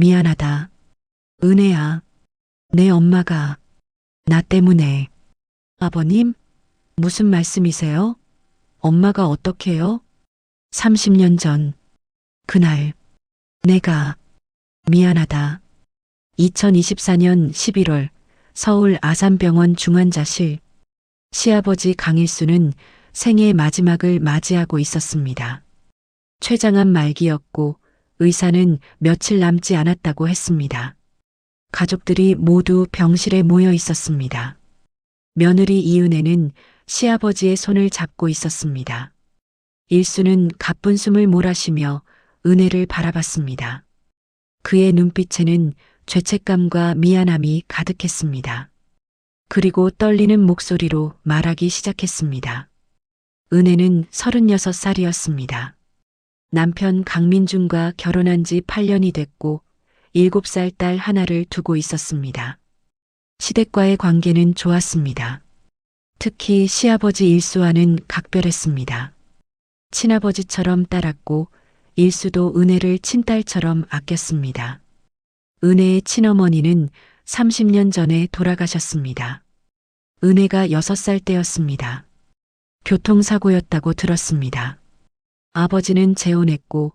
미안하다. 은혜야, 내 엄마가 나 때문에. 아버님? 무슨 말씀이세요? 엄마가 어떻게요? 30년 전, 그날, 내가 미안하다. 2024년 11월 서울 아산병원 중환자실. 시아버지 강일수는 생애 마지막을 맞이하고 있었습니다. 췌장암 말기였고 의사는 며칠 남지 않았다고 했습니다. 가족들이 모두 병실에 모여 있었습니다. 며느리 이은혜는 시아버지의 손을 잡고 있었습니다. 일수는 가쁜 숨을 몰아쉬며 은혜를 바라봤습니다. 그의 눈빛에는 죄책감과 미안함이 가득했습니다. 그리고 떨리는 목소리로 말하기 시작했습니다. 은혜는 36살이었습니다. 남편 강민준과 결혼한 지 8년이 됐고 7살 딸 하나를 두고 있었습니다. 시댁과의 관계는 좋았습니다. 특히 시아버지 일수와는 각별했습니다. 친아버지처럼 따랐고 일수도 은혜를 친딸처럼 아꼈습니다. 은혜의 친어머니는 30년 전에 돌아가셨습니다. 은혜가 6살 때였습니다. 교통사고였다고 들었습니다. 아버지는 재혼했고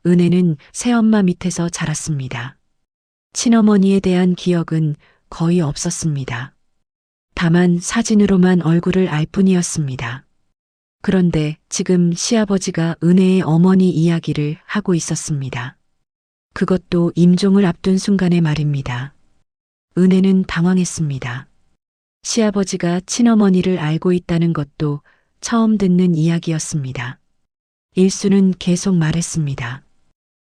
은혜는 새엄마 밑에서 자랐습니다. 친어머니에 대한 기억은 거의 없었습니다. 다만 사진으로만 얼굴을 알 뿐이었습니다. 그런데 지금 시아버지가 은혜의 어머니 이야기를 하고 있었습니다. 그것도 임종을 앞둔 순간의 말입니다. 은혜는 당황했습니다. 시아버지가 친어머니를 알고 있다는 것도 처음 듣는 이야기였습니다. 일수는 계속 말했습니다.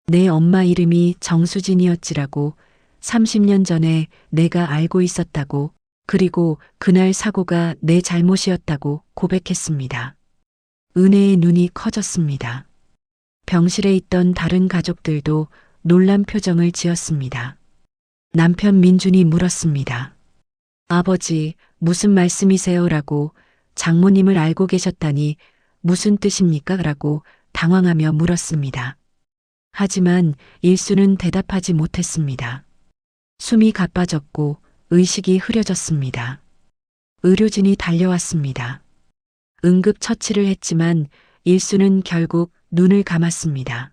내 엄마 이름이 정수진이었지라고 30년 전에 내가 알고 있었다고, 그리고 그날 사고가 내 잘못이었다고 고백했습니다. 은혜의 눈이 커졌습니다. 병실에 있던 다른 가족들도 놀란 표정을 지었습니다. 남편 민준이 물었습니다. 아버지, 무슨 말씀이세요? 라고. 장모님을 알고 계셨다니 무슨 뜻입니까? 라고 당황하며 물었습니다. 하지만 일수는 대답하지 못했습니다. 숨이 가빠졌고 의식이 흐려졌습니다. 의료진이 달려왔습니다. 응급처치를 했지만 일수는 결국 눈을 감았습니다.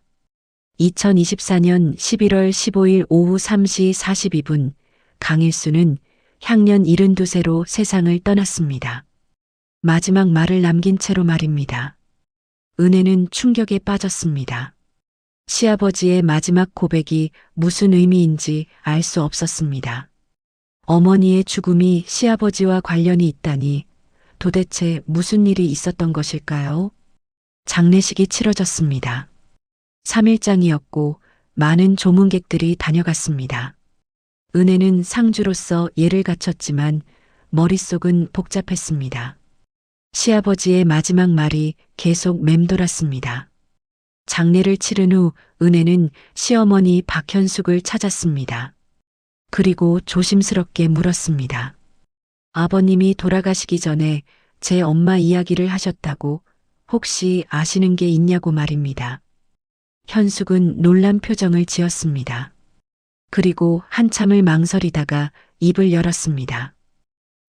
2024년 11월 15일 오후 3시 42분 강일수는 향년 72세로 세상을 떠났습니다. 마지막 말을 남긴 채로 말입니다. 은혜는 충격에 빠졌습니다. 시아버지의 마지막 고백이 무슨 의미인지 알 수 없었습니다. 어머니의 죽음이 시아버지와 관련이 있다니 도대체 무슨 일이 있었던 것일까요? 장례식이 치러졌습니다. 3일장이었고 많은 조문객들이 다녀갔습니다. 은혜는 상주로서 예를 갖췄지만 머릿속은 복잡했습니다. 시아버지의 마지막 말이 계속 맴돌았습니다. 장례를 치른 후 은혜는 시어머니 박현숙을 찾았습니다. 그리고 조심스럽게 물었습니다. 아버님이 돌아가시기 전에 제 엄마 이야기를 하셨다고 혹시 아시는 게 있냐고 말입니다. 현숙은 놀란 표정을 지었습니다. 그리고 한참을 망설이다가 입을 열었습니다.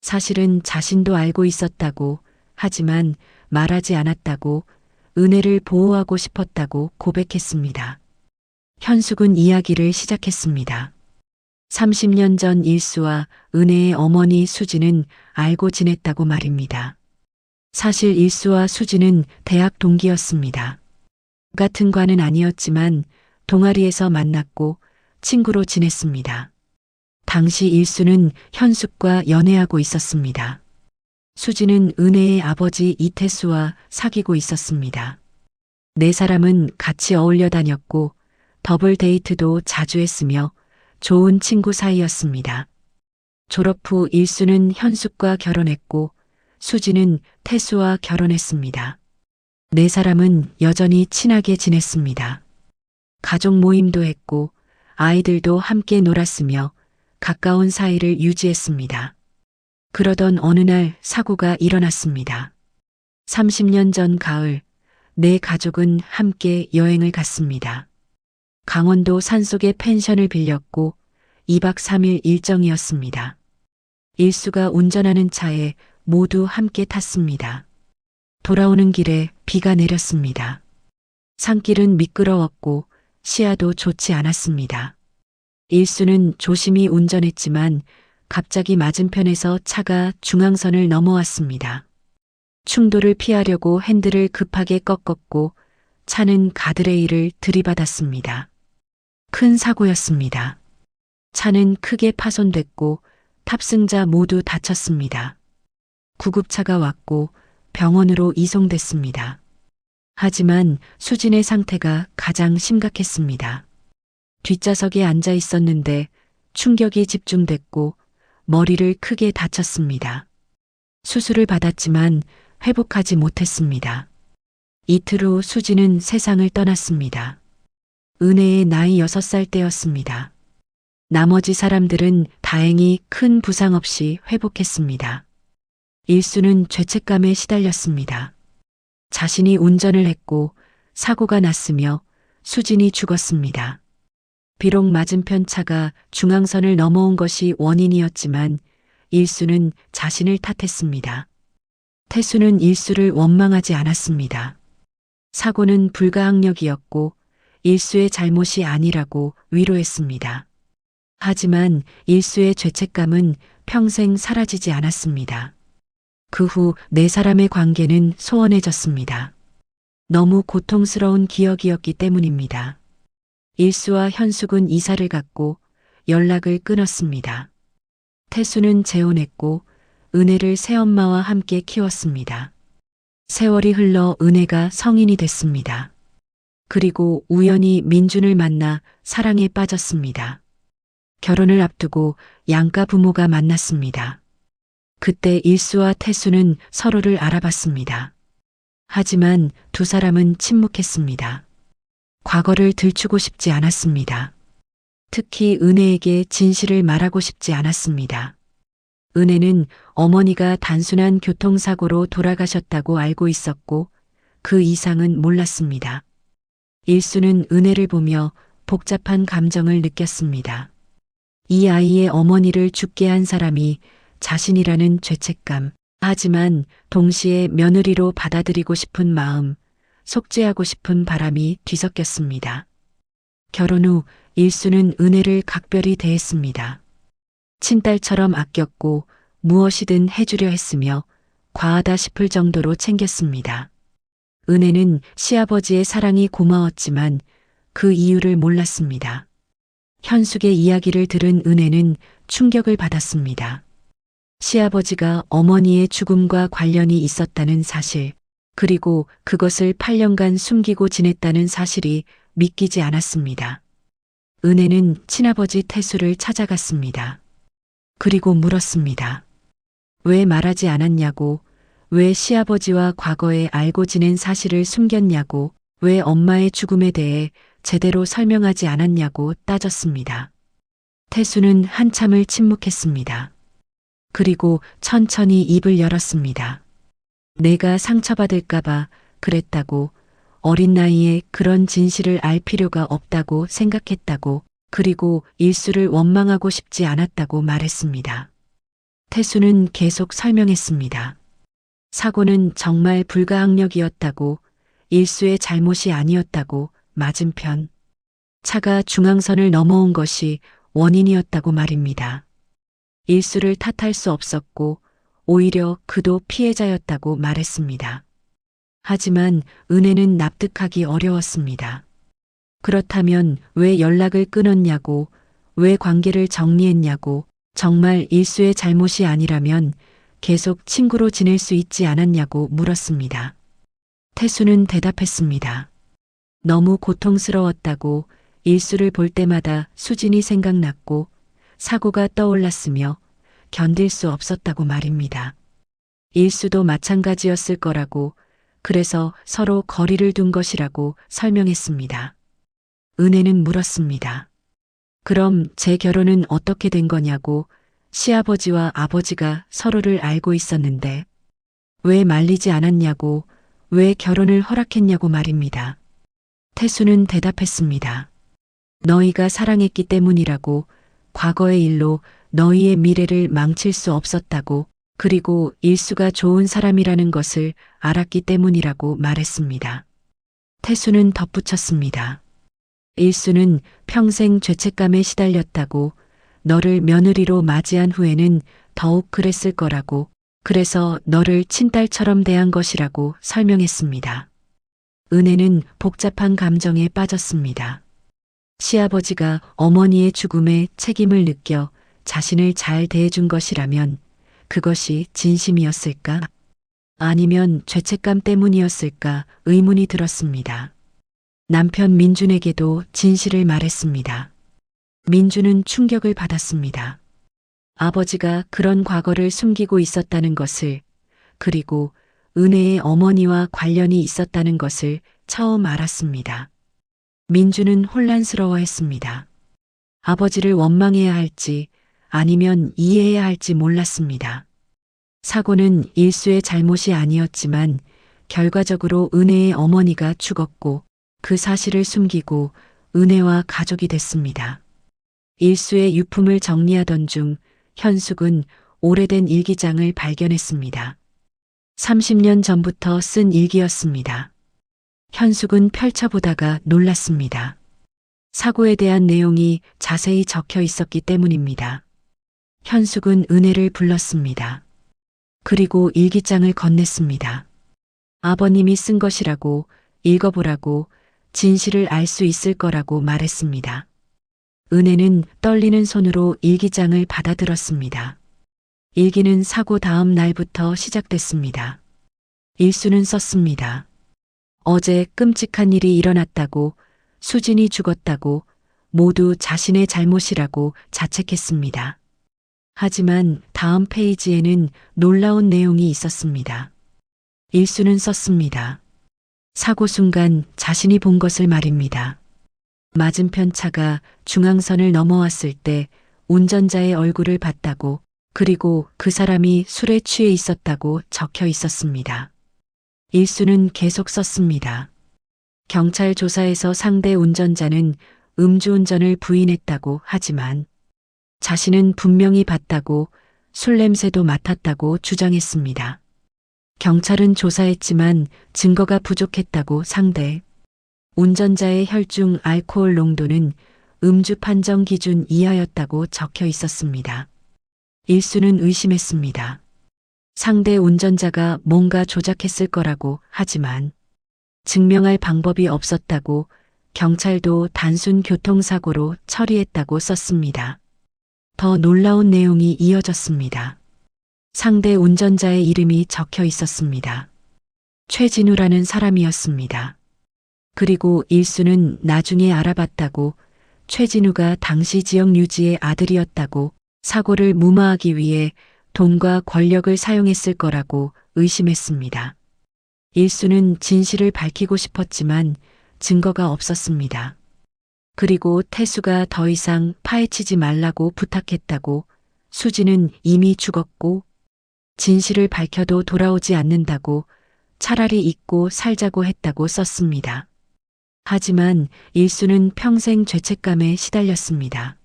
사실은 자신도 알고 있었다고, 하지만 말하지 않았다고, 은혜를 보호하고 싶었다고 고백했습니다. 현숙은 이야기를 시작했습니다. 30년 전 일수와 은혜의 어머니 수지는 알고 지냈다고 말입니다. 사실 일수와 수지는 대학 동기였습니다. 같은 과는 아니었지만 동아리에서 만났고 친구로 지냈습니다. 당시 일수는 현숙과 연애하고 있었습니다. 수지는 은혜의 아버지 이태수와 사귀고 있었습니다. 네 사람은 같이 어울려 다녔고 더블 데이트도 자주 했으며 좋은 친구 사이였습니다. 졸업 후 일수는 현숙과 결혼했고 수지는 태수와 결혼했습니다. 네 사람은 여전히 친하게 지냈습니다. 가족 모임도 했고 아이들도 함께 놀았으며 가까운 사이를 유지했습니다. 그러던 어느 날 사고가 일어났습니다. 30년 전 가을, 네 가족은 함께 여행을 갔습니다. 강원도 산속에 펜션을 빌렸고 2박 3일 일정이었습니다. 일수가 운전하는 차에 모두 함께 탔습니다. 돌아오는 길에 비가 내렸습니다. 산길은 미끄러웠고 시야도 좋지 않았습니다. 일수는 조심히 운전했지만 갑자기 맞은편에서 차가 중앙선을 넘어왔습니다. 충돌을 피하려고 핸들을 급하게 꺾었고 차는 가드레일을 들이받았습니다. 큰 사고였습니다. 차는 크게 파손됐고 탑승자 모두 다쳤습니다. 구급차가 왔고 병원으로 이송됐습니다. 하지만 수진의 상태가 가장 심각했습니다. 뒷좌석에 앉아 있었는데 충격이 집중됐고 머리를 크게 다쳤습니다. 수술을 받았지만 회복하지 못했습니다. 이틀 후 수진은 세상을 떠났습니다. 은혜의 나이 6살 때였습니다. 나머지 사람들은 다행히 큰 부상 없이 회복했습니다. 일수는 죄책감에 시달렸습니다. 자신이 운전을 했고 사고가 났으며 수진이 죽었습니다. 비록 맞은편 차가 중앙선을 넘어온 것이 원인이었지만 일수는 자신을 탓했습니다. 태수는 일수를 원망하지 않았습니다. 사고는 불가항력이었고 일수의 잘못이 아니라고 위로했습니다. 하지만 일수의 죄책감은 평생 사라지지 않았습니다. 그 후 네 사람의 관계는 소원해졌습니다. 너무 고통스러운 기억이었기 때문입니다. 일수와 현숙은 이사를 갔고 연락을 끊었습니다. 태수는 재혼했고 은혜를 새엄마와 함께 키웠습니다. 세월이 흘러 은혜가 성인이 됐습니다. 그리고 우연히 민준을 만나 사랑에 빠졌습니다. 결혼을 앞두고 양가 부모가 만났습니다. 그때 일수와 태수는 서로를 알아봤습니다. 하지만 두 사람은 침묵했습니다. 과거를 들추고 싶지 않았습니다. 특히 은혜에게 진실을 말하고 싶지 않았습니다. 은혜는 어머니가 단순한 교통사고로 돌아가셨다고 알고 있었고 그 이상은 몰랐습니다. 일수는 은혜를 보며 복잡한 감정을 느꼈습니다. 이 아이의 어머니를 죽게 한 사람이 자신이라는 죄책감, 하지만 동시에 며느리로 받아들이고 싶은 마음, 속죄하고 싶은 바람이 뒤섞였습니다. 결혼 후 일수는 은혜를 각별히 대했습니다. 친딸처럼 아꼈고 무엇이든 해주려 했으며 과하다 싶을 정도로 챙겼습니다. 은혜는 시아버지의 사랑이 고마웠지만 그 이유를 몰랐습니다. 현숙의 이야기를 들은 은혜는 충격을 받았습니다. 시아버지가 어머니의 죽음과 관련이 있었다는 사실, 그리고 그것을 8년간 숨기고 지냈다는 사실이 믿기지 않았습니다. 은혜는 친아버지 태수를 찾아갔습니다. 그리고 물었습니다. 왜 말하지 않았냐고, 왜 시아버지와 과거에 알고 지낸 사실을 숨겼냐고, 왜 엄마의 죽음에 대해 제대로 설명하지 않았냐고 따졌습니다. 태수는 한참을 침묵했습니다. 그리고 천천히 입을 열었습니다. 내가 상처받을까봐 그랬다고, 어린 나이에 그런 진실을 알 필요가 없다고 생각했다고, 그리고 일수를 원망하고 싶지 않았다고 말했습니다. 태수는 계속 설명했습니다. 사고는 정말 불가항력이었다고, 일수의 잘못이 아니었다고, 맞은편 차가 중앙선을 넘어온 것이 원인이었다고 말입니다. 일수를 탓할 수 없었고 오히려 그도 피해자였다고 말했습니다. 하지만 은혜는 납득하기 어려웠습니다. 그렇다면 왜 연락을 끊었냐고, 왜 관계를 정리했냐고, 정말 일수의 잘못이 아니라면 계속 친구로 지낼 수 있지 않았냐고 물었습니다. 태수는 대답했습니다. 너무 고통스러웠다고, 일수를 볼 때마다 수진이 생각났고 사고가 떠올랐으며 견딜 수 없었다고 말입니다. 일수도 마찬가지였을 거라고, 그래서 서로 거리를 둔 것이라고 설명했습니다. 은혜는 물었습니다. 그럼 제 결혼은 어떻게 된 거냐고, 시아버지와 아버지가 서로를 알고 있었는데 왜 말리지 않았냐고, 왜 결혼을 허락했냐고 말입니다. 태수는 대답했습니다. 너희가 사랑했기 때문이라고, 과거의 일로 너희의 미래를 망칠 수 없었다고, 그리고 일수가 좋은 사람이라는 것을 알았기 때문이라고 말했습니다. 태수는 덧붙였습니다. 일수는 평생 죄책감에 시달렸다고, 너를 며느리로 맞이한 후에는 더욱 그랬을 거라고, 그래서 너를 친딸처럼 대한 것이라고 설명했습니다. 은혜는 복잡한 감정에 빠졌습니다. 시아버지가 어머니의 죽음에 책임을 느껴 자신을 잘 대해준 것이라면 그것이 진심이었을까? 아니면 죄책감 때문이었을까 의문이 들었습니다. 남편 민준에게도 진실을 말했습니다. 민준은 충격을 받았습니다. 아버지가 그런 과거를 숨기고 있었다는 것을, 그리고 은혜의 어머니와 관련이 있었다는 것을 처음 알았습니다. 민준은 혼란스러워했습니다. 아버지를 원망해야 할지 아니면 이해해야 할지 몰랐습니다. 사고는 일수의 잘못이 아니었지만 결과적으로 은혜의 어머니가 죽었고 그 사실을 숨기고 은혜와 가족이 됐습니다. 일수의 유품을 정리하던 중 현숙은 오래된 일기장을 발견했습니다. 30년 전부터 쓴 일기였습니다. 현숙은 펼쳐보다가 놀랐습니다. 사고에 대한 내용이 자세히 적혀 있었기 때문입니다. 현숙은 은혜를 불렀습니다. 그리고 일기장을 건넸습니다. 아버님이 쓴 것이라고, 읽어보라고, 진실을 알 수 있을 거라고 말했습니다. 은혜는 떨리는 손으로 일기장을 받아들었습니다. 일기는 사고 다음 날부터 시작됐습니다. 일수는 썼습니다. 어제 끔찍한 일이 일어났다고, 수진이 죽었다고, 모두 자신의 잘못이라고 자책했습니다. 하지만 다음 페이지에는 놀라운 내용이 있었습니다. 일수는 썼습니다. 사고 순간 자신이 본 것을 말입니다. 맞은편 차가 중앙선을 넘어왔을 때 운전자의 얼굴을 봤다고, 그리고 그 사람이 술에 취해 있었다고 적혀 있었습니다. 일수는 계속 썼습니다. 경찰 조사에서 상대 운전자는 음주운전을 부인했다고 하지만 자신은 분명히 봤다고, 술 냄새도 맡았다고 주장했습니다. 경찰은 조사했지만 증거가 부족했다고 상대. 운전자의 혈중 알코올 농도는 음주 판정 기준 이하였다고 적혀 있었습니다. 일수는 의심했습니다. 상대 운전자가 뭔가 조작했을 거라고 하지만 증명할 방법이 없었다고, 경찰도 단순 교통사고로 처리했다고 썼습니다. 더 놀라운 내용이 이어졌습니다. 상대 운전자의 이름이 적혀 있었습니다. 최진우라는 사람이었습니다. 그리고 일수는 나중에 알아봤다고, 최진우가 당시 지역 유지의 아들이었다고, 사고를 무마하기 위해 돈과 권력을 사용했을 거라고 의심했습니다. 일수는 진실을 밝히고 싶었지만 증거가 없었습니다. 그리고 태수가 더 이상 파헤치지 말라고 부탁했다고, 수지는 이미 죽었고 진실을 밝혀도 돌아오지 않는다고, 차라리 잊고 살자고 했다고 썼습니다. 하지만 일수는 평생 죄책감에 시달렸습니다.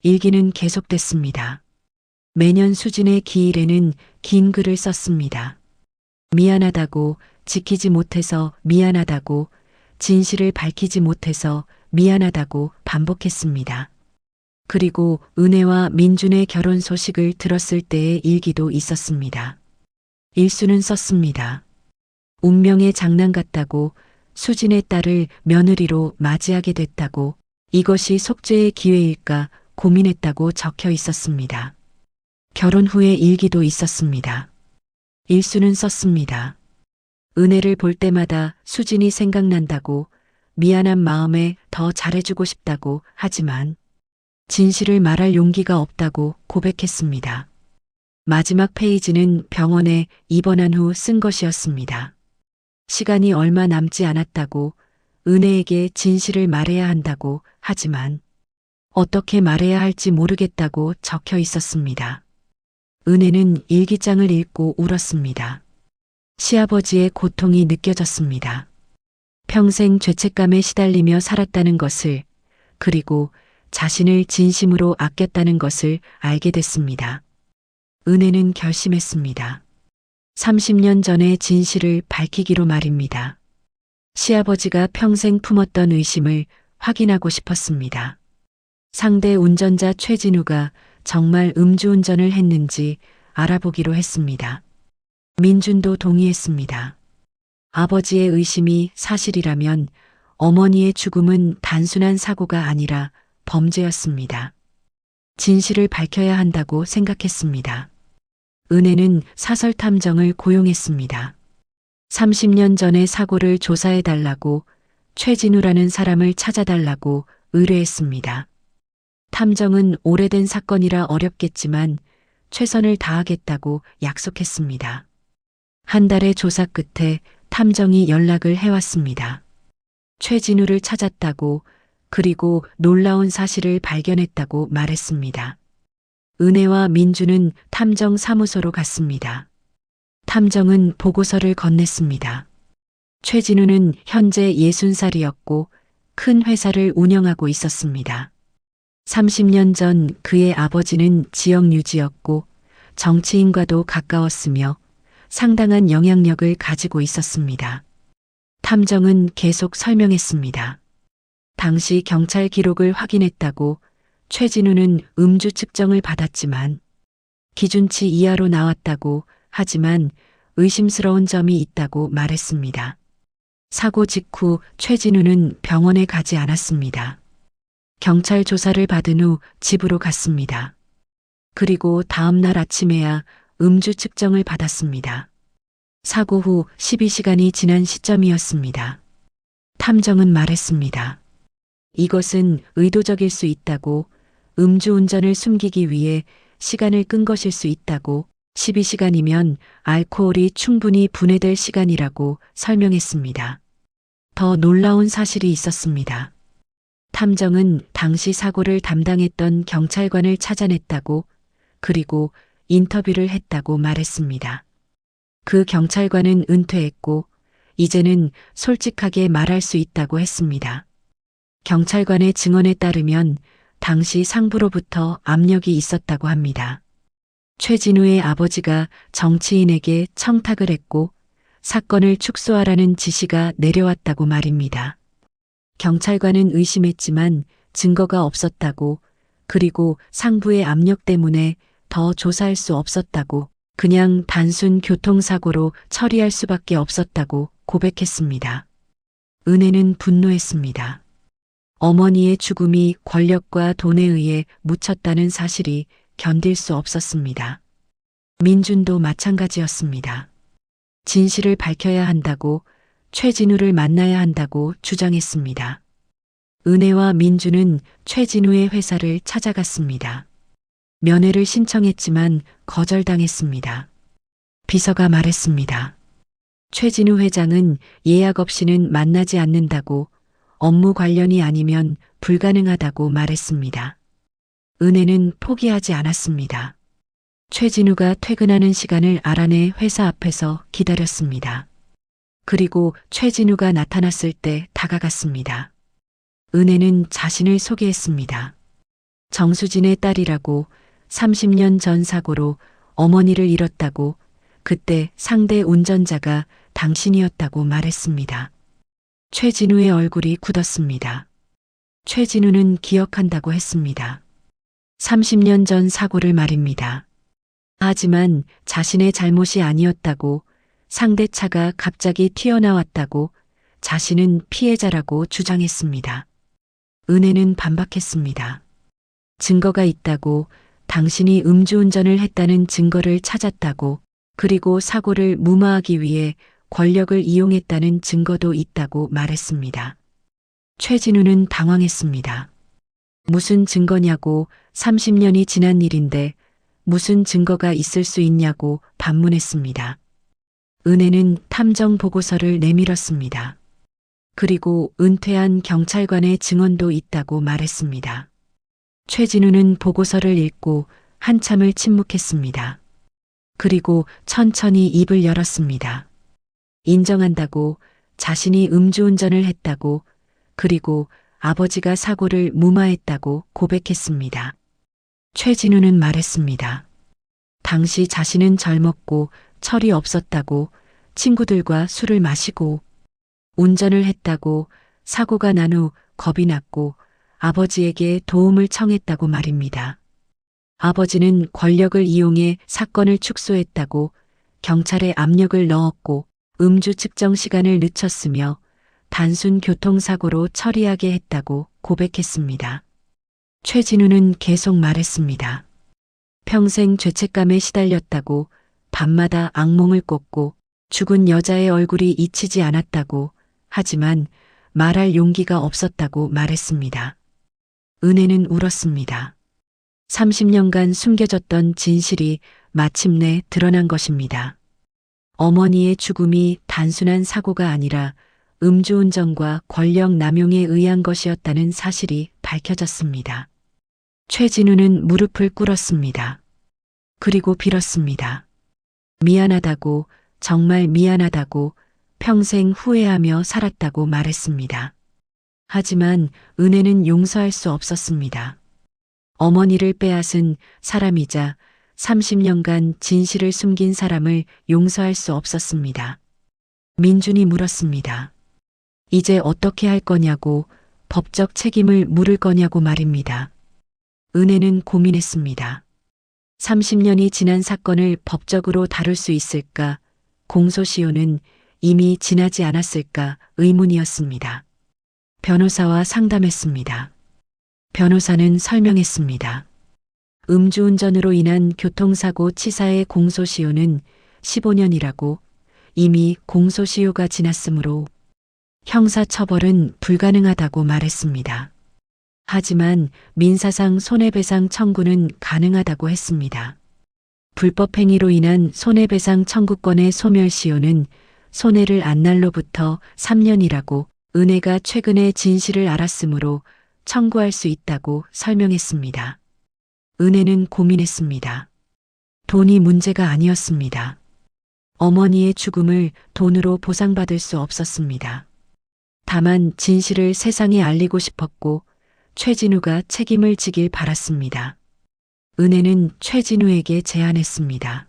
일기는 계속됐습니다. 매년 수진의 기일에는 긴 글을 썼습니다. 미안하다고, 지키지 못해서 미안하다고, 진실을 밝히지 못해서 미안하다고 반복했습니다. 그리고 은혜와 민준의 결혼 소식을 들었을 때의 일기도 있었습니다. 일수는 썼습니다. 운명의 장난 같다고, 수진의 딸을 며느리로 맞이하게 됐다고, 이것이 속죄의 기회일까 고민했다고 적혀 있었습니다. 결혼 후의 일기도 있었습니다. 일수는 썼습니다. 은혜를 볼 때마다 수진이 생각난다고, 미안한 마음에 더 잘해주고 싶다고 하지만 진실을 말할 용기가 없다고 고백했습니다. 마지막 페이지는 병원에 입원한 후 쓴 것이었습니다. 시간이 얼마 남지 않았다고, 은혜에게 진실을 말해야 한다고 하지만 어떻게 말해야 할지 모르겠다고 적혀 있었습니다. 은혜는 일기장을 읽고 울었습니다. 시아버지의 고통이 느껴졌습니다. 평생 죄책감에 시달리며 살았다는 것을, 그리고 자신을 진심으로 아꼈다는 것을 알게 됐습니다. 은혜는 결심했습니다. 30년 전의 진실을 밝히기로 말입니다. 시아버지가 평생 품었던 의심을 확인하고 싶었습니다. 상대 운전자 최진우가 정말 음주운전을 했는지 알아보기로 했습니다. 민준도 동의했습니다. 아버지의 의심이 사실이라면 어머니의 죽음은 단순한 사고가 아니라 범죄였습니다. 진실을 밝혀야 한다고 생각했습니다. 은혜는 사설 탐정을 고용했습니다. 30년 전의 사고를 조사해달라고 최진우라는 사람을 찾아달라고 의뢰했습니다. 탐정은 오래된 사건이라 어렵겠지만 최선을 다하겠다고 약속했습니다. 한 달의 조사 끝에 탐정이 연락을 해왔습니다. 최진우를 찾았다고, 그리고 놀라운 사실을 발견했다고 말했습니다. 은혜와 민주는 탐정 사무소로 갔습니다. 탐정은 보고서를 건넸습니다. 최진우는 현재 60살이었고 큰 회사를 운영하고 있었습니다. 30년 전 그의 아버지는 지역 유지였고 정치인과도 가까웠으며 상당한 영향력을 가지고 있었습니다. 탐정은 계속 설명했습니다. 당시 경찰 기록을 확인했다고 최진우는 음주 측정을 받았지만 기준치 이하로 나왔다고, 하지만 의심스러운 점이 있다고 말했습니다. 사고 직후 최진우는 병원에 가지 않았습니다. 경찰 조사를 받은 후 집으로 갔습니다. 그리고 다음 날 아침에야 음주 측정을 받았습니다. 사고 후 12시간이 지난 시점이었습니다. 탐정은 말했습니다. 이것은 의도적일 수 있다고, 음주운전을 숨기기 위해 시간을 끈 것일 수 있다고, 12시간이면 알코올이 충분히 분해될 시간이라고 설명했습니다. 더 놀라운 사실이 있었습니다. 탐정은 당시 사고를 담당했던 경찰관을 찾아냈다고, 그리고 인터뷰를 했다고 말했습니다. 그 경찰관은 은퇴했고 이제는 솔직하게 말할 수 있다고 했습니다. 경찰관의 증언에 따르면 당시 상부로부터 압력이 있었다고 합니다. 최진우의 아버지가 정치인에게 청탁을 했고 사건을 축소하라는 지시가 내려왔다고 말입니다. 경찰관은 의심했지만 증거가 없었다고, 그리고 상부의 압력 때문에 더 조사할 수 없었다고, 그냥 단순 교통사고로 처리할 수밖에 없었다고 고백했습니다. 은혜는 분노했습니다. 어머니의 죽음이 권력과 돈에 의해 묻혔다는 사실이 견딜 수 없었습니다. 민준도 마찬가지였습니다. 진실을 밝혀야 한다고, 최진우를 만나야 한다고 주장했습니다. 은혜와 민주는 최진우의 회사를 찾아갔습니다. 면회를 신청했지만 거절당했습니다. 비서가 말했습니다. 최진우 회장은 예약 없이는 만나지 않는다고, 업무 관련이 아니면 불가능하다고 말했습니다. 은혜는 포기하지 않았습니다. 최진우가 퇴근하는 시간을 알아내 회사 앞에서 기다렸습니다. 그리고 최진우가 나타났을 때 다가갔습니다. 은혜는 자신을 소개했습니다. 정수진의 딸이라고, 30년 전 사고로 어머니를 잃었다고, 그때 상대 운전자가 당신이었다고 말했습니다. 최진우의 얼굴이 굳었습니다. 최진우는 기억한다고 했습니다. 30년 전 사고를 말입니다. 하지만 자신의 잘못이 아니었다고, 상대 차가 갑자기 튀어나왔다고, 자신은 피해자라고 주장했습니다. 은혜는 반박했습니다. 증거가 있다고, 당신이 음주운전을 했다는 증거를 찾았다고, 그리고 사고를 무마하기 위해 권력을 이용했다는 증거도 있다고 말했습니다. 최진우는 당황했습니다. 무슨 증거냐고, 30년이 지난 일인데 무슨 증거가 있을 수 있냐고 반문했습니다. 은혜는 탐정 보고서를 내밀었습니다. 그리고 은퇴한 경찰관의 증언도 있다고 말했습니다. 최진우는 보고서를 읽고 한참을 침묵했습니다. 그리고 천천히 입을 열었습니다. 인정한다고, 자신이 음주운전을 했다고, 그리고 아버지가 사고를 무마했다고 고백했습니다. 최진우는 말했습니다. 당시 자신은 젊었고 철이 없었다고, 친구들과 술을 마시고 운전을 했다고, 사고가 난 후 겁이 났고 아버지에게 도움을 청했다고 말입니다. 아버지는 권력을 이용해 사건을 축소했다고, 경찰에 압력을 넣었고 음주 측정 시간을 늦췄으며 단순 교통사고로 처리하게 했다고 고백했습니다. 최진우는 계속 말했습니다. 평생 죄책감에 시달렸다고, 밤마다 악몽을 꿨고 죽은 여자의 얼굴이 잊히지 않았다고, 하지만 말할 용기가 없었다고 말했습니다. 은혜는 울었습니다. 30년간 숨겨졌던 진실이 마침내 드러난 것입니다. 어머니의 죽음이 단순한 사고가 아니라 음주운전과 권력 남용에 의한 것이었다는 사실이 밝혀졌습니다. 최진우는 무릎을 꿇었습니다. 그리고 빌었습니다. 미안하다고, 정말 미안하다고, 평생 후회하며 살았다고 말했습니다. 하지만 은혜는 용서할 수 없었습니다. 어머니를 빼앗은 사람이자 30년간 진실을 숨긴 사람을 용서할 수 없었습니다. 민준이 물었습니다. 이제 어떻게 할 거냐고, 법적 책임을 물을 거냐고 말입니다. 은혜는 고민했습니다. 30년이 지난 사건을 법적으로 다룰 수 있을까, 공소시효는 이미 지나지 않았을까 의문이었습니다. 변호사와 상담했습니다. 변호사는 설명했습니다. 음주운전으로 인한 교통사고 치사의 공소시효는 15년이라고, 이미 공소시효가 지났으므로 형사처벌은 불가능하다고 말했습니다. 하지만 민사상 손해배상 청구는 가능하다고 했습니다. 불법행위로 인한 손해배상 청구권의 소멸시효는 손해를 안 날로부터 3년이라고, 은혜가 최근에 진실을 알았으므로 청구할 수 있다고 설명했습니다. 은혜는 고민했습니다. 돈이 문제가 아니었습니다. 어머니의 죽음을 돈으로 보상받을 수 없었습니다. 다만 진실을 세상에 알리고 싶었고 최진우가 책임을 지길 바랐습니다. 은혜는 최진우에게 제안했습니다.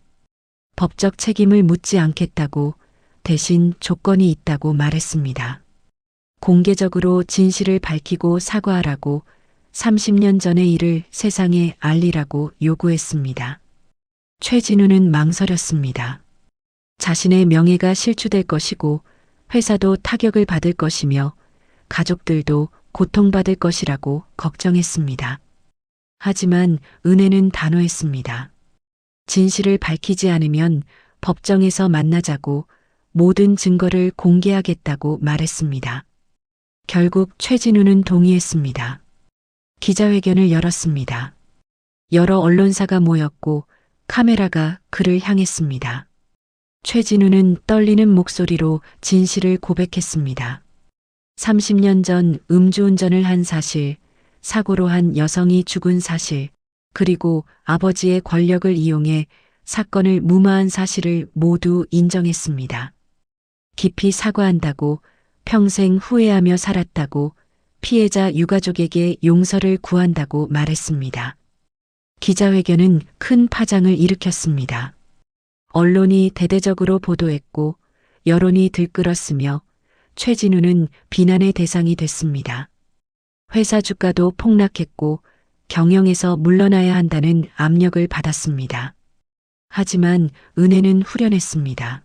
법적 책임을 묻지 않겠다고, 대신 조건이 있다고 말했습니다. 공개적으로 진실을 밝히고 사과하라고, 30년 전의 일을 세상에 알리라고 요구했습니다. 최진우는 망설였습니다. 자신의 명예가 실추될 것이고 회사도 타격을 받을 것이며 가족들도 고통받을 것이라고 걱정했습니다. 하지만 은혜는 단호했습니다. 진실을 밝히지 않으면 법정에서 만나자고, 모든 증거를 공개하겠다고 말했습니다. 결국 최진우는 동의했습니다. 기자회견을 열었습니다. 여러 언론사가 모였고 카메라가 그를 향했습니다. 최진우는 떨리는 목소리로 진실을 고백했습니다. 30년 전 음주운전을 한 사실, 사고로 한 여성이 죽은 사실, 그리고 아버지의 권력을 이용해 사건을 무마한 사실을 모두 인정했습니다. 깊이 사과한다고, 평생 후회하며 살았다고, 피해자 유가족에게 용서를 구한다고 말했습니다. 기자회견은 큰 파장을 일으켰습니다. 언론이 대대적으로 보도했고 여론이 들끓었으며 최진우는 비난의 대상이 됐습니다. 회사 주가도 폭락했고 경영에서 물러나야 한다는 압력을 받았습니다. 하지만 은혜는 후련했습니다.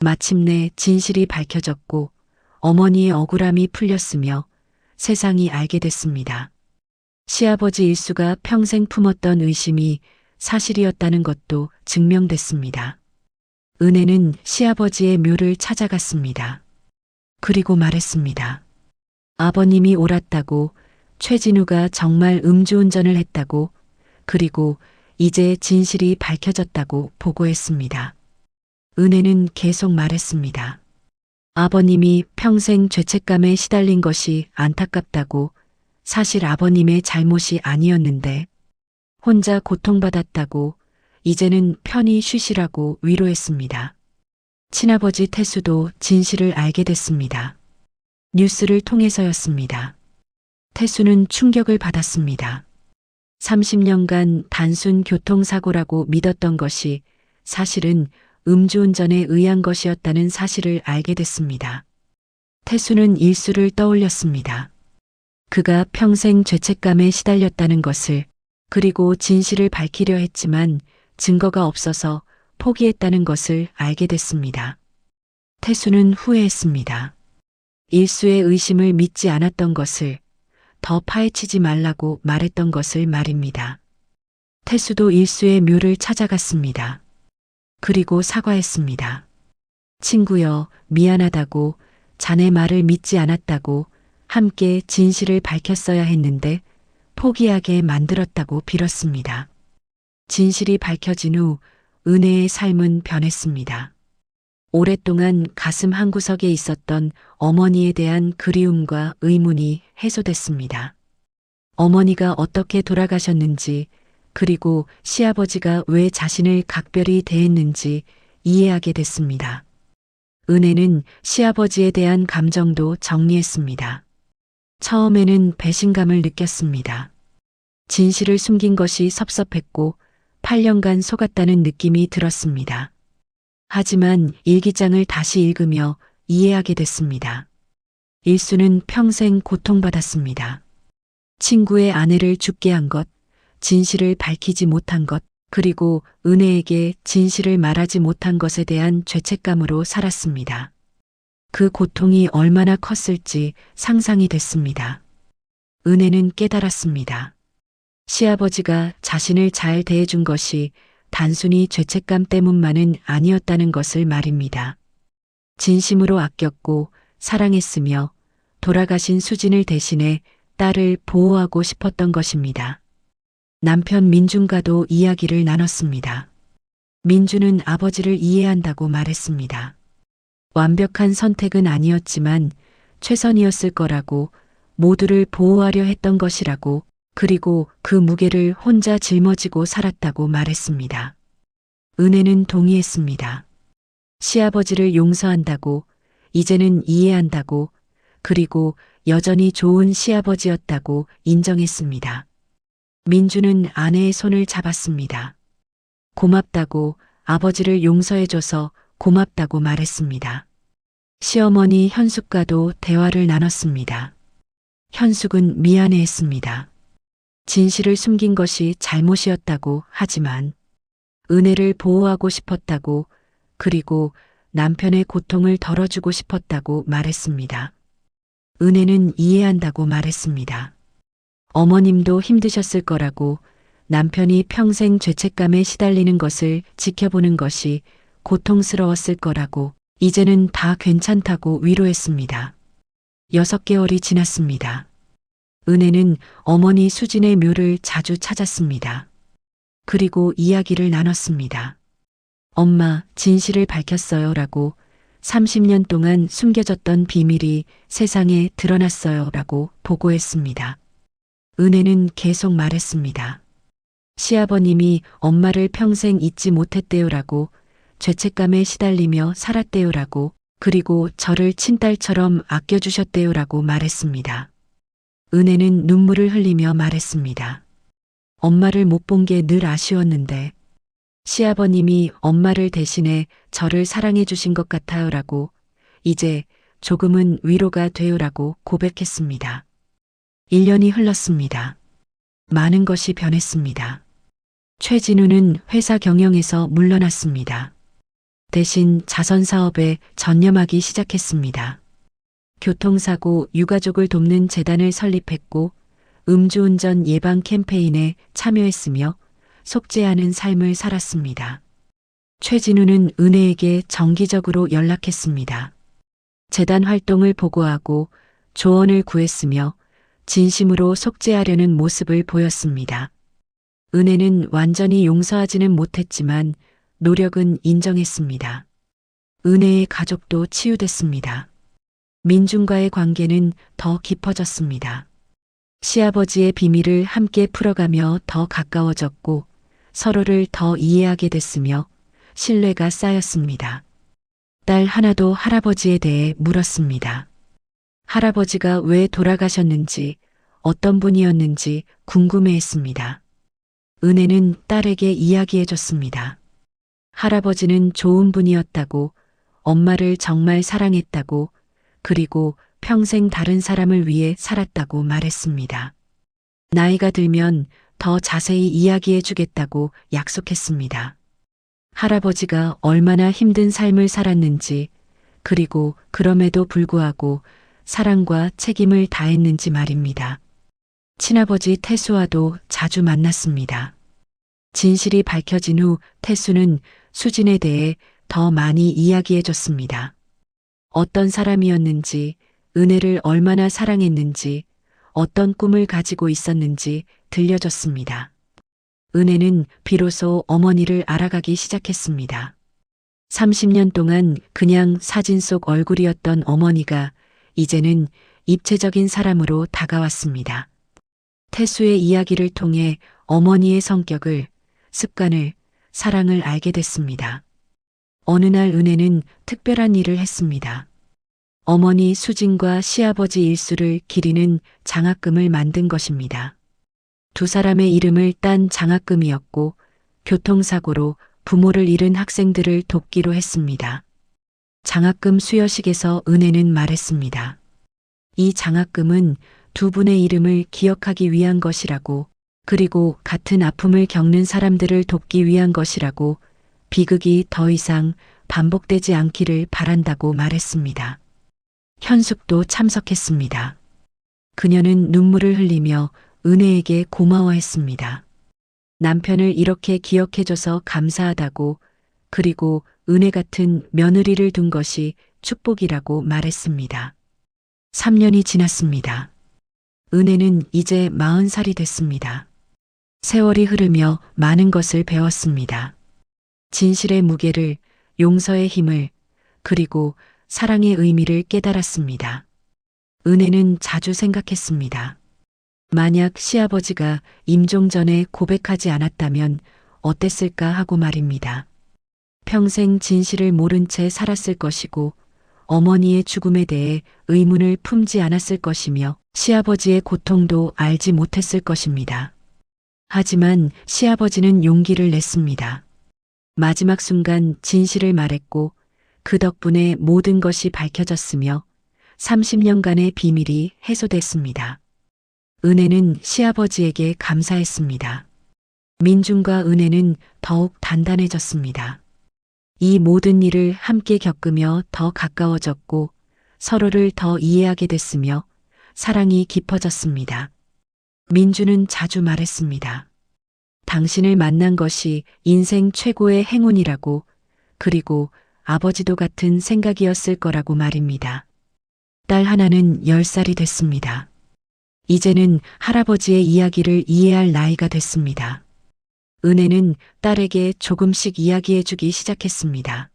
마침내 진실이 밝혀졌고 어머니의 억울함이 풀렸으며 세상이 알게 됐습니다. 시아버지 일수가 평생 품었던 의심이 사실이었다는 것도 증명됐습니다. 은혜는 시아버지의 묘를 찾아갔습니다. 그리고 말했습니다. 아버님이 옳았다고, 최진우가 정말 음주운전을 했다고, 그리고 이제 진실이 밝혀졌다고 보고했습니다. 은혜는 계속 말했습니다. 아버님이 평생 죄책감에 시달린 것이 안타깝다고, 사실 아버님의 잘못이 아니었는데 혼자 고통받았다고, 이제는 편히 쉬시라고 위로했습니다. 친아버지 태수도 진실을 알게 됐습니다. 뉴스를 통해서였습니다. 태수는 충격을 받았습니다. 30년간 단순 교통사고라고 믿었던 것이 사실은 음주운전에 의한 것이었다는 사실을 알게 됐습니다. 태수는 일수를 떠올렸습니다. 그가 평생 죄책감에 시달렸다는 것을, 그리고 진실을 밝히려 했지만 증거가 없어서 포기했다는 것을 알게 됐습니다. 태수는 후회했습니다. 일수의 의심을 믿지 않았던 것을, 더 파헤치지 말라고 말했던 것을 말입니다. 태수도 일수의 묘를 찾아갔습니다. 그리고 사과했습니다. 친구여, 미안하다고, 자네 말을 믿지 않았다고, 함께 진실을 밝혔어야 했는데 포기하게 만들었다고 빌었습니다. 진실이 밝혀진 후 은혜의 삶은 변했습니다. 오랫동안 가슴 한구석에 있었던 어머니에 대한 그리움과 의문이 해소됐습니다. 어머니가 어떻게 돌아가셨는지, 그리고 시아버지가 왜 자신을 각별히 대했는지 이해하게 됐습니다. 은혜는 시아버지에 대한 감정도 정리했습니다. 처음에는 배신감을 느꼈습니다. 진실을 숨긴 것이 섭섭했고 8년간 속았다는 느낌이 들었습니다. 하지만 일기장을 다시 읽으며 이해하게 됐습니다. 일수는 평생 고통받았습니다. 친구의 아내를 죽게 한 것, 진실을 밝히지 못한 것, 그리고 은혜에게 진실을 말하지 못한 것에 대한 죄책감으로 살았습니다. 그 고통이 얼마나 컸을지 상상이 됐습니다. 은혜는 깨달았습니다. 시아버지가 자신을 잘 대해준 것이 단순히 죄책감 때문만은 아니었다는 것을 말입니다. 진심으로 아꼈고 사랑했으며 돌아가신 수진을 대신해 딸을 보호하고 싶었던 것입니다. 남편 민준과도 이야기를 나눴습니다. 민준은 아버지를 이해한다고 말했습니다. 완벽한 선택은 아니었지만 최선이었을 거라고, 모두를 보호하려 했던 것이라고, 그리고 그 무게를 혼자 짊어지고 살았다고 말했습니다. 은혜는 동의했습니다. 시아버지를 용서한다고, 이제는 이해한다고, 그리고 여전히 좋은 시아버지였다고 인정했습니다. 민주는 아내의 손을 잡았습니다. 고맙다고, 아버지를 용서해줘서 고맙다고 말했습니다. 시어머니 현숙과도 대화를 나눴습니다. 현숙은 미안해했습니다. 진실을 숨긴 것이 잘못이었다고, 하지만 은혜를 보호하고 싶었다고, 그리고 남편의 고통을 덜어주고 싶었다고 말했습니다. 은혜는 이해한다고 말했습니다. 어머님도 힘드셨을 거라고, 남편이 평생 죄책감에 시달리는 것을 지켜보는 것이 고통스러웠을 거라고, 이제는 다 괜찮다고 위로했습니다. 6개월이 지났습니다. 은혜는 어머니 수진의 묘를 자주 찾았습니다. 그리고 이야기를 나눴습니다. 엄마, 진실을 밝혔어요 라고, 30년 동안 숨겨졌던 비밀이 세상에 드러났어요 라고 보고했습니다. 은혜는 계속 말했습니다. 시아버님이 엄마를 평생 잊지 못했대요 라고, 죄책감에 시달리며 살았대요 라고, 그리고 저를 친딸처럼 아껴주셨대요 라고 말했습니다. 은혜는 눈물을 흘리며 말했습니다. 엄마를 못 본 게 늘 아쉬웠는데 시아버님이 엄마를 대신해 저를 사랑해 주신 것 같아요 라고, 이제 조금은 위로가 돼요 라고 고백했습니다. 1년이 흘렀습니다. 많은 것이 변했습니다. 최진우는 회사 경영에서 물러났습니다. 대신 자선 사업에 전념하기 시작했습니다. 교통사고 유가족을 돕는 재단을 설립했고 음주운전 예방 캠페인에 참여했으며 속죄하는 삶을 살았습니다. 최진우는 은혜에게 정기적으로 연락했습니다. 재단 활동을 보고하고 조언을 구했으며 진심으로 속죄하려는 모습을 보였습니다. 은혜는 완전히 용서하지는 못했지만 노력은 인정했습니다. 은혜의 가족도 치유됐습니다. 민준과의 관계는 더 깊어졌습니다. 시아버지의 비밀을 함께 풀어가며 더 가까워졌고 서로를 더 이해하게 됐으며 신뢰가 쌓였습니다. 딸 하나도 할아버지에 대해 물었습니다. 할아버지가 왜 돌아가셨는지, 어떤 분이었는지 궁금해했습니다. 은혜는 딸에게 이야기해줬습니다. 할아버지는 좋은 분이었다고, 엄마를 정말 사랑했다고, 그리고 평생 다른 사람을 위해 살았다고 말했습니다. 나이가 들면 더 자세히 이야기해 주겠다고 약속했습니다. 할아버지가 얼마나 힘든 삶을 살았는지, 그리고 그럼에도 불구하고 사랑과 책임을 다했는지 말입니다. 친아버지 태수와도 자주 만났습니다. 진실이 밝혀진 후 태수는 수진에 대해 더 많이 이야기해 줬습니다. 어떤 사람이었는지, 은혜를 얼마나 사랑했는지, 어떤 꿈을 가지고 있었는지 들려줬습니다. 은혜는 비로소 어머니를 알아가기 시작했습니다. 30년 동안 그냥 사진 속 얼굴이었던 어머니가 이제는 입체적인 사람으로 다가왔습니다. 태수의 이야기를 통해 어머니의 성격을, 습관을, 사랑을 알게 됐습니다. 어느 날 은혜는 특별한 일을 했습니다. 어머니 수진과 시아버지 일수를 기리는 장학금을 만든 것입니다. 두 사람의 이름을 딴 장학금이었고 교통사고로 부모를 잃은 학생들을 돕기로 했습니다. 장학금 수여식에서 은혜는 말했습니다. 이 장학금은 두 분의 이름을 기억하기 위한 것이라고, 그리고 같은 아픔을 겪는 사람들을 돕기 위한 것이라고, 비극이 더 이상 반복되지 않기를 바란다고 말했습니다. 현숙도 참석했습니다. 그녀는 눈물을 흘리며 은혜에게 고마워했습니다. 남편을 이렇게 기억해줘서 감사하다고, 그리고 은혜 같은 며느리를 둔 것이 축복이라고 말했습니다. 3년이 지났습니다. 은혜는 이제 40살이 됐습니다. 세월이 흐르며 많은 것을 배웠습니다. 진실의 무게를, 용서의 힘을, 그리고 사랑의 의미를 깨달았습니다. 은혜는 자주 생각했습니다. 만약 시아버지가 임종 전에 고백하지 않았다면 어땠을까 하고 말입니다. 평생 진실을 모른 채 살았을 것이고, 어머니의 죽음에 대해 의문을 품지 않았을 것이며, 시아버지의 고통도 알지 못했을 것입니다. 하지만 시아버지는 용기를 냈습니다. 마지막 순간 진실을 말했고, 그 덕분에 모든 것이 밝혀졌으며 30년간의 비밀이 해소됐습니다. 은혜는 시아버지에게 감사했습니다. 민중과 은혜는 더욱 단단해졌습니다. 이 모든 일을 함께 겪으며 더 가까워졌고 서로를 더 이해하게 됐으며 사랑이 깊어졌습니다. 민주는 자주 말했습니다. 당신을 만난 것이 인생 최고의 행운이라고, 그리고 아버지도 같은 생각이었을 거라고 말입니다. 딸 하나는 10살이 됐습니다. 이제는 할아버지의 이야기를 이해할 나이가 됐습니다. 은혜는 딸에게 조금씩 이야기해주기 시작했습니다.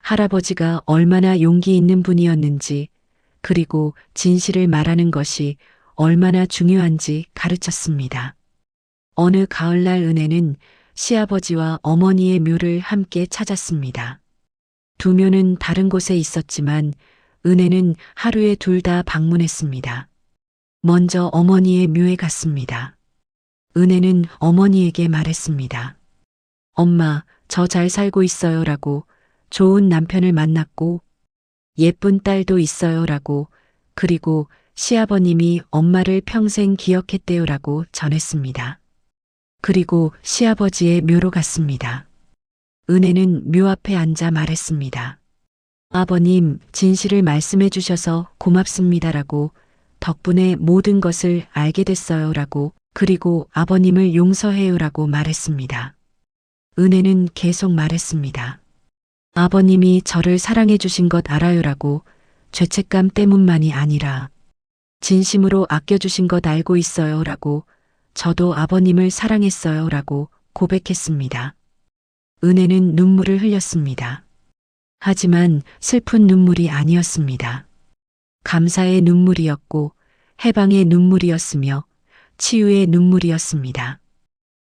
할아버지가 얼마나 용기 있는 분이었는지, 그리고 진실을 말하는 것이 얼마나 중요한지 가르쳤습니다. 어느 가을날 은혜는 시아버지와 어머니의 묘를 함께 찾았습니다. 두 묘는 다른 곳에 있었지만 은혜는 하루에 둘 다 방문했습니다. 먼저 어머니의 묘에 갔습니다. 은혜는 어머니에게 말했습니다. 엄마, 저 잘 살고 있어요 라고, 좋은 남편을 만났고 예쁜 딸도 있어요 라고, 그리고 시아버님이 엄마를 평생 기억했대요 라고 전했습니다. 그리고 시아버지의 묘로 갔습니다. 은혜는 묘 앞에 앉아 말했습니다. 아버님, 진실을 말씀해 주셔서 고맙습니다라고, 덕분에 모든 것을 알게 됐어요라고, 그리고 아버님을 용서해요라고 말했습니다. 은혜는 계속 말했습니다. 아버님이 저를 사랑해 주신 것 알아요라고, 죄책감 때문만이 아니라 진심으로 아껴주신 것 알고 있어요라고, 저도 아버님을 사랑했어요라고 고백했습니다. 은혜는 눈물을 흘렸습니다. 하지만 슬픈 눈물이 아니었습니다. 감사의 눈물이었고 해방의 눈물이었으며 치유의 눈물이었습니다.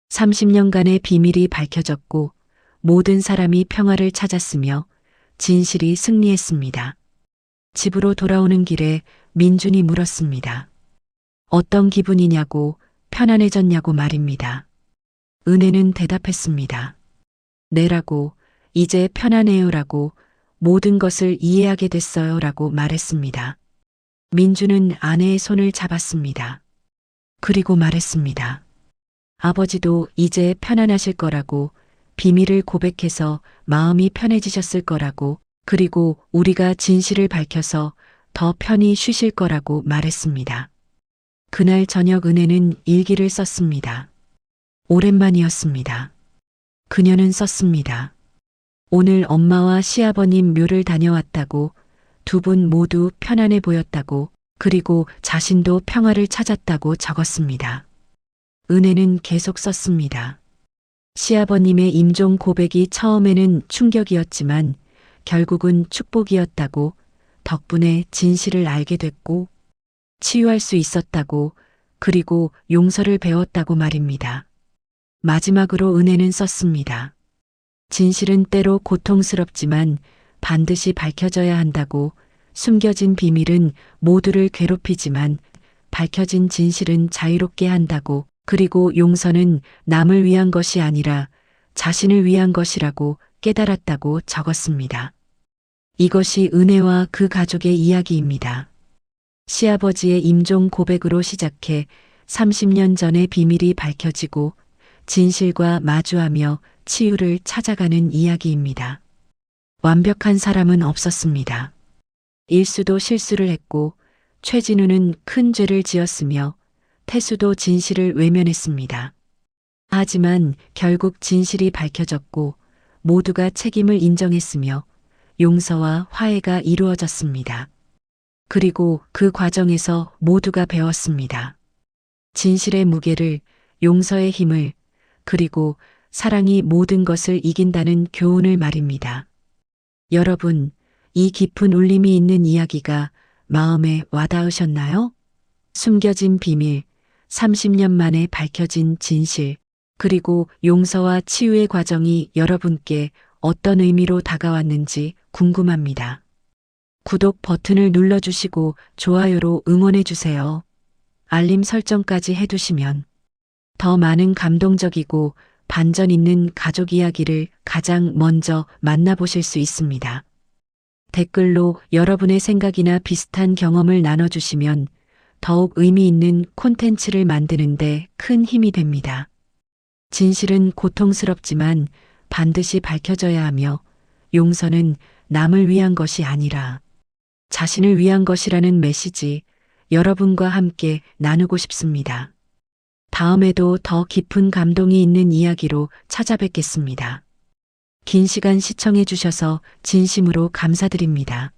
30년간의 비밀이 밝혀졌고 모든 사람이 평화를 찾았으며 진실이 승리했습니다. 집으로 돌아오는 길에 민준이 물었습니다. 어떤 기분이냐고, 편안해졌냐고 말입니다. 은혜는 대답했습니다. 네라고, 이제 편안해요라고, 모든 것을 이해하게 됐어요라고 말했습니다. 민주는 아내의 손을 잡았습니다. 그리고 말했습니다. 아버지도 이제 편안하실 거라고, 비밀을 고백해서 마음이 편해지셨을 거라고, 그리고 우리가 진실을 밝혀서 더 편히 쉬실 거라고 말했습니다. 그날 저녁 은혜는 일기를 썼습니다. 오랜만이었습니다. 그녀는 썼습니다. 오늘 엄마와 시아버님 묘를 다녀왔다고, 두 분 모두 편안해 보였다고, 그리고 자신도 평화를 찾았다고 적었습니다. 은혜는 계속 썼습니다. 시아버님의 임종 고백이 처음에는 충격이었지만 결국은 축복이었다고, 덕분에 진실을 알게 됐고 치유할 수 있었다고, 그리고 용서를 배웠다고 말입니다. 마지막으로 은혜는 썼습니다. 진실은 때로 고통스럽지만 반드시 밝혀져야 한다고, 숨겨진 비밀은 모두를 괴롭히지만 밝혀진 진실은 자유롭게 한다고, 그리고 용서는 남을 위한 것이 아니라 자신을 위한 것이라고 깨달았다고 적었습니다. 이것이 은혜와 그 가족의 이야기입니다. 시아버지의 임종 고백으로 시작해 30년 전의 비밀이 밝혀지고 진실과 마주하며 치유를 찾아가는 이야기입니다. 완벽한 사람은 없었습니다. 일수도 실수를 했고, 최진우는 큰 죄를 지었으며 태수도 진실을 외면했습니다. 하지만 결국 진실이 밝혀졌고 모두가 책임을 인정했으며 용서와 화해가 이루어졌습니다. 그리고 그 과정에서 모두가 배웠습니다. 진실의 무게를, 용서의 힘을, 그리고 사랑이 모든 것을 이긴다는 교훈을 말입니다. 여러분, 이 깊은 울림이 있는 이야기가 마음에 와닿으셨나요? 숨겨진 비밀, 30년 만에 밝혀진 진실, 그리고 용서와 치유의 과정이 여러분께 어떤 의미로 다가왔는지 궁금합니다. 구독 버튼을 눌러주시고 좋아요로 응원해주세요. 알림 설정까지 해두시면 더 많은 감동적이고 반전 있는 가족 이야기를 가장 먼저 만나보실 수 있습니다. 댓글로 여러분의 생각이나 비슷한 경험을 나눠주시면 더욱 의미 있는 콘텐츠를 만드는데 큰 힘이 됩니다. 진실은 고통스럽지만 반드시 밝혀져야 하며 용서는 남을 위한 것이 아니라 자신을 위한 것이라는 메시지 여러분과 함께 나누고 싶습니다. 다음에도 더 깊은 감동이 있는 이야기로 찾아뵙겠습니다. 긴 시간 시청해 주셔서 진심으로 감사드립니다.